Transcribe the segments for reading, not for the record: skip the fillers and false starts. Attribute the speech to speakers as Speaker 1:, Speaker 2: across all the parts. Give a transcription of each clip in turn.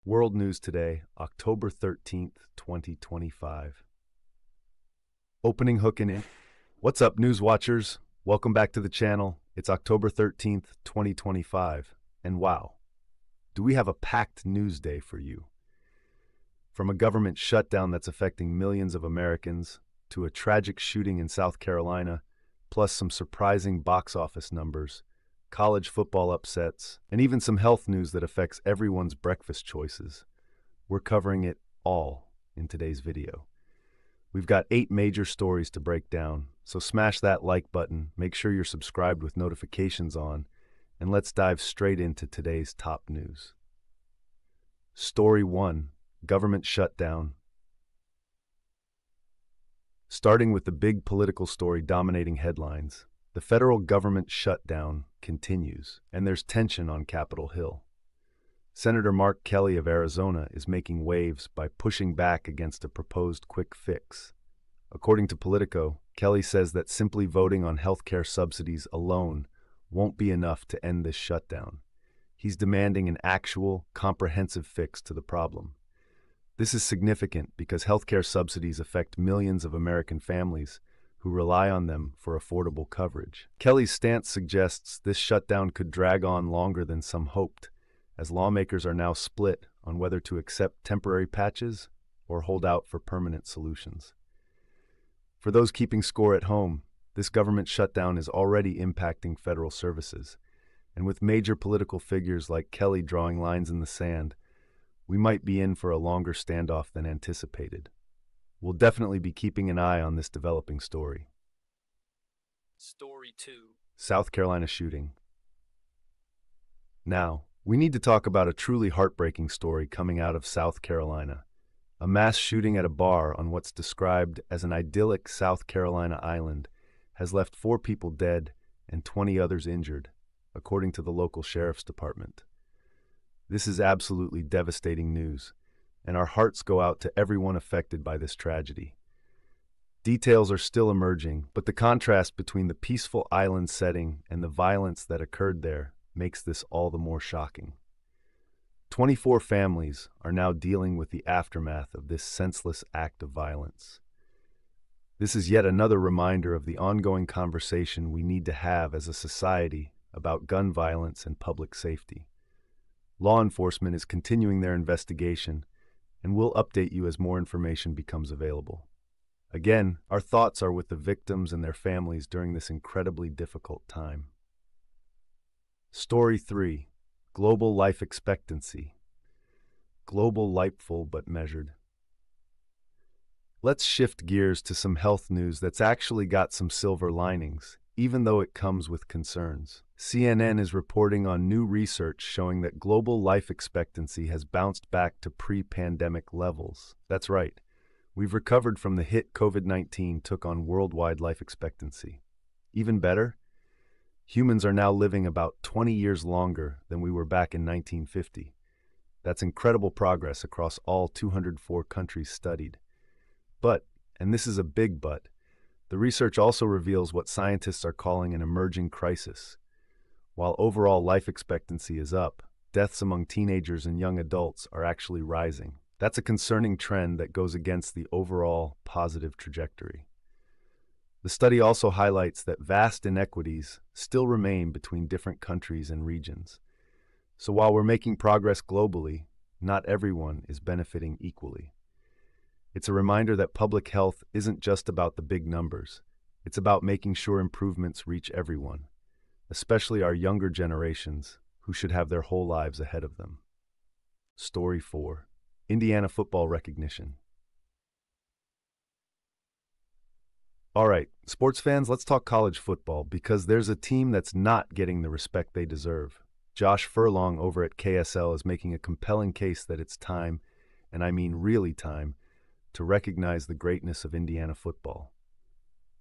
Speaker 1: World News Today, October 13th, 2025. Opening hook and in. What's up, news watchers? Welcome back to the channel. It's October 13th, 2025. And wow, do we have a packed news day for you? From a government shutdown that's affecting millions of Americans, to a tragic shooting in South Carolina, plus some surprising box office numbers, college football upsets, and even some health news that affects everyone's breakfast choices. We're covering it all in today's video. We've got 8 major stories to break down, so smash that like button, make sure you're subscribed with notifications on, and let's dive straight into today's top news. Story 1. Government shutdown. Starting with the big political story dominating headlines, the federal government shutdown continues, and there's tension on Capitol Hill. Senator Mark Kelly of Arizona is making waves by pushing back against a proposed quick fix. According to Politico, Kelly says that simply voting on healthcare subsidies alone won't be enough to end this shutdown. He's demanding an actual, comprehensive fix to the problem. This is significant because healthcare subsidies affect millions of American families who rely on them for affordable coverage. Kelly's stance suggests this shutdown could drag on longer than some hoped, as lawmakers are now split on whether to accept temporary patches or hold out for permanent solutions. For those keeping score at home, this government shutdown is already impacting federal services, and with major political figures like Kelly drawing lines in the sand, we might be in for a longer standoff than anticipated. We'll definitely be keeping an eye on this developing story.
Speaker 2: Story 2.
Speaker 1: South Carolina shooting. Now, we need to talk about a truly heartbreaking story coming out of South Carolina. A mass shooting at a bar on what's described as an idyllic South Carolina island has left 4 people dead and 20 others injured, according to the local sheriff's department. This is absolutely devastating news, and our hearts go out to everyone affected by this tragedy. Details are still emerging, but the contrast between the peaceful island setting and the violence that occurred there makes this all the more shocking. 24 families are now dealing with the aftermath of this senseless act of violence. This is yet another reminder of the ongoing conversation we need to have as a society about gun violence and public safety. Law enforcement is continuing their investigation, and we'll update you as more information becomes available. Again, our thoughts are with the victims and their families during this incredibly difficult time. Story 3. Global life expectancy. Global lifeful but measured. Let's shift gears to some health news that's actually got some silver linings, even though it comes with concerns. CNN is reporting on new research showing that global life expectancy has bounced back to pre-pandemic levels. That's right. We've recovered from the hit COVID-19 took on worldwide life expectancy. Even better, humans are now living about 20 years longer than we were back in 1950. That's incredible progress across all 204 countries studied. But, and this is a big but, the research also reveals what scientists are calling an emerging crisis. While overall life expectancy is up, deaths among teenagers and young adults are actually rising. That's a concerning trend that goes against the overall positive trajectory. The study also highlights that vast inequities still remain between different countries and regions. So while we're making progress globally, not everyone is benefiting equally. It's a reminder that public health isn't just about the big numbers. It's about making sure improvements reach everyone, especially our younger generations, who should have their whole lives ahead of them. Story 4. Indiana football recognition. All right, sports fans, let's talk college football because there's a team that's not getting the respect they deserve. Josh Furlong over at KSL is making a compelling case that it's time, and I mean really time, to recognize the greatness of Indiana football.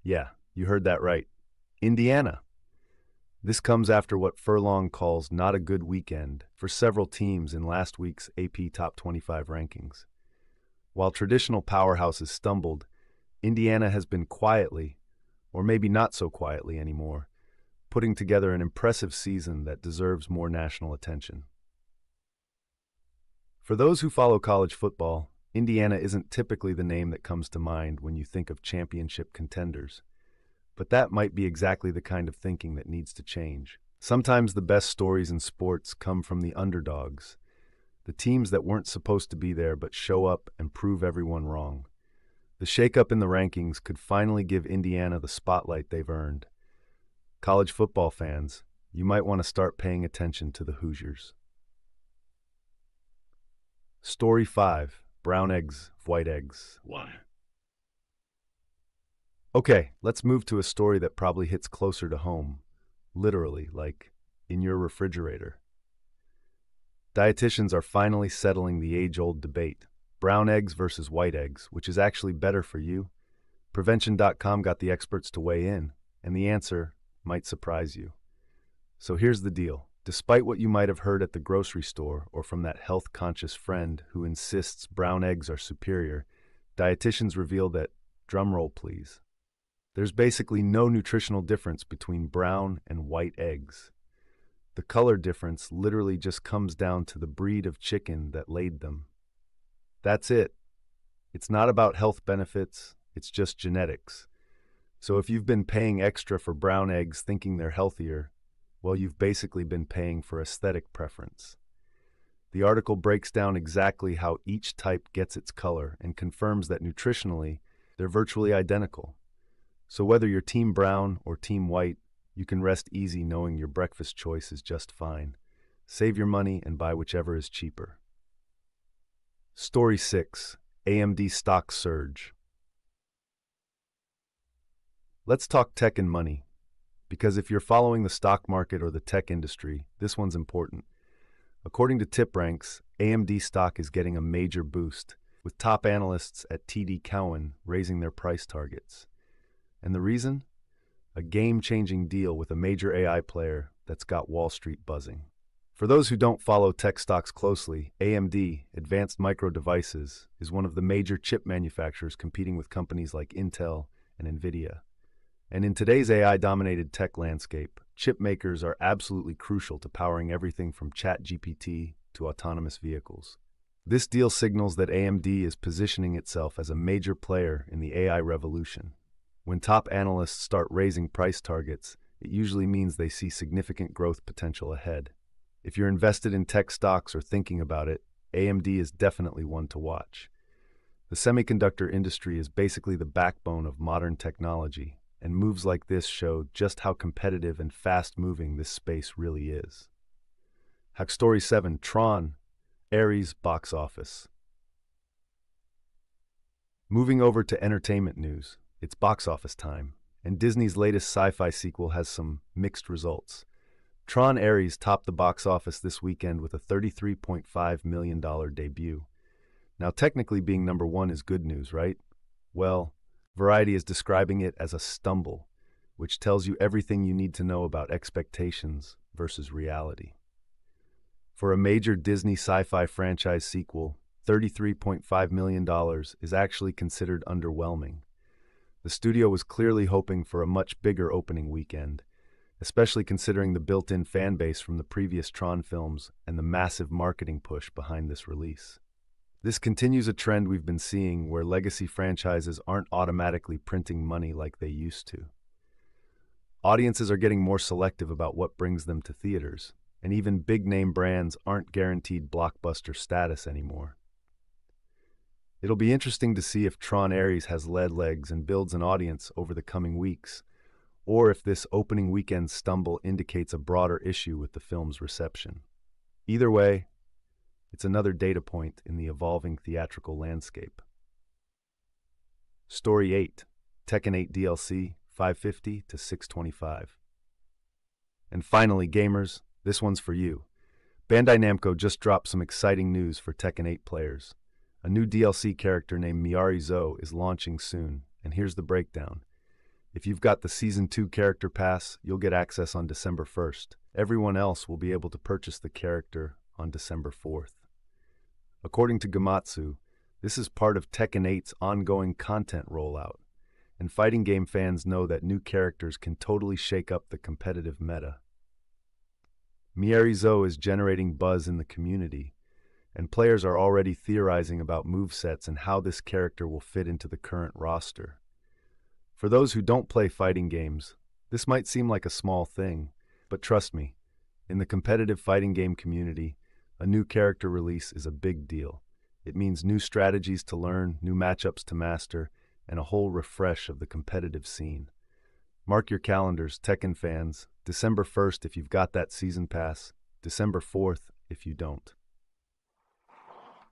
Speaker 1: Yeah, you heard that right. Indiana. This comes after what Furlong calls not a good weekend for several teams in last week's AP Top 25 rankings. While traditional powerhouses stumbled, Indiana has been quietly, or maybe not so quietly anymore, putting together an impressive season that deserves more national attention. For those who follow college football, Indiana isn't typically the name that comes to mind when you think of championship contenders. But that might be exactly the kind of thinking that needs to change. Sometimes the best stories in sports come from the underdogs, the teams that weren't supposed to be there but show up and prove everyone wrong. The shakeup in the rankings could finally give Indiana the spotlight they've earned. College football fans, you might want to start paying attention to the Hoosiers. Story 5. Brown eggs, white eggs.
Speaker 3: Why?
Speaker 1: Okay, let's move to a story that probably hits closer to home. Literally, like in your refrigerator. Dietitians are finally settling the age-old debate. Brown eggs versus white eggs, which is actually better for you? Prevention.com got the experts to weigh in, and the answer might surprise you. So here's the deal. Despite what you might have heard at the grocery store or from that health-conscious friend who insists brown eggs are superior, dietitians reveal that, drumroll please, there's basically no nutritional difference between brown and white eggs. The color difference literally just comes down to the breed of chicken that laid them. That's it. It's not about health benefits, it's just genetics. So if you've been paying extra for brown eggs thinking they're healthier, well, you've basically been paying for aesthetic preference. The article breaks down exactly how each type gets its color and confirms that nutritionally, they're virtually identical. So whether you're team brown or team white, you can rest easy knowing your breakfast choice is just fine. Save your money and buy whichever is cheaper. Story 6. AMD stock surge. Let's talk tech and money. Because if you're following the stock market or the tech industry, this one's important. According to TipRanks, AMD stock is getting a major boost, with top analysts at TD Cowen raising their price targets. And the reason? A game-changing deal with a major AI player that's got Wall Street buzzing. For those who don't follow tech stocks closely, AMD, Advanced Micro Devices, is one of the major chip manufacturers competing with companies like Intel and NVIDIA. And in today's AI-dominated tech landscape, chip makers are absolutely crucial to powering everything from ChatGPT to autonomous vehicles. This deal signals that AMD is positioning itself as a major player in the AI revolution. When top analysts start raising price targets, it usually means they see significant growth potential ahead. If you're invested in tech stocks or thinking about it, AMD is definitely one to watch. The semiconductor industry is basically the backbone of modern technology, and moves like this show just how competitive and fast-moving this space really is. Hack Story 7. Tron, Ares box office. Moving over to entertainment news, it's box office time, and Disney's latest sci-fi sequel has some mixed results. Tron Ares topped the box office this weekend with a $33.5 million debut. Now, technically being number one is good news, right? Well, Variety is describing it as a stumble, which tells you everything you need to know about expectations versus reality. For a major Disney sci-fi franchise sequel, $33.5 million is actually considered underwhelming. The studio was clearly hoping for a much bigger opening weekend, especially considering the built-in fan base from the previous Tron films and the massive marketing push behind this release. This continues a trend we've been seeing where legacy franchises aren't automatically printing money like they used to. Audiences are getting more selective about what brings them to theaters, and even big-name brands aren't guaranteed blockbuster status anymore. It'll be interesting to see if Tron Ares has legs and builds an audience over the coming weeks, or if this opening weekend stumble indicates a broader issue with the film's reception. Either way, it's another data point in the evolving theatrical landscape. Story 8. Tekken 8 DLC, $550 to $625. And finally, gamers, this one's for you. Bandai Namco just dropped some exciting news for Tekken 8 players. A new DLC character named Miari Zo is launching soon, and here's the breakdown. If you've got the Season 2 Character Pass, you'll get access on December 1st. Everyone else will be able to purchase the character on December 4th. According to Gematsu, this is part of Tekken 8's ongoing content rollout, and fighting game fans know that new characters can totally shake up the competitive meta. Miari Zo is generating buzz in the community, and players are already theorizing about movesets and how this character will fit into the current roster. For those who don't play fighting games, this might seem like a small thing, but trust me, in the competitive fighting game community, a new character release is a big deal. It means new strategies to learn, new matchups to master, and a whole refresh of the competitive scene. Mark your calendars, Tekken fans, December 1st if you've got that season pass, December 4th if you don't.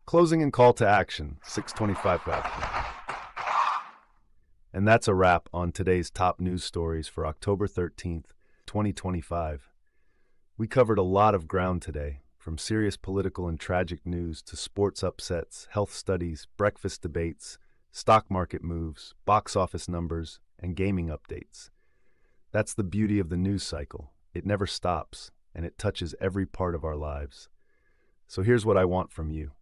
Speaker 1: Closing and call to action, 6:25. And that's a wrap on today's top news stories for October 13th, 2025. We covered a lot of ground today, from serious political and tragic news to sports upsets, health studies, breakfast debates, stock market moves, box office numbers, and gaming updates. That's the beauty of the news cycle. It never stops, and it touches every part of our lives. So here's what I want from you.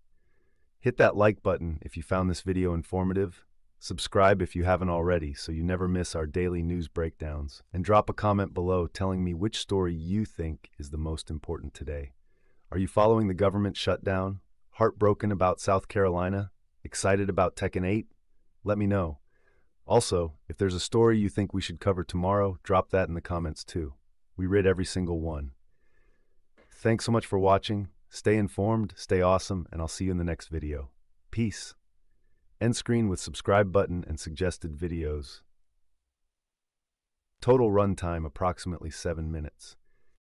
Speaker 1: Hit that like button if you found this video informative, subscribe if you haven't already so you never miss our daily news breakdowns, and drop a comment below telling me which story you think is the most important today. Are you following the government shutdown? Heartbroken about South Carolina? Excited about Tekken 8? Let me know. Also, if there's a story you think we should cover tomorrow, drop that in the comments too. We read every single one. Thanks so much for watching. Stay informed, stay awesome, and I'll see you in the next video. Peace. End screen with subscribe button and suggested videos. Total runtime approximately 7 minutes.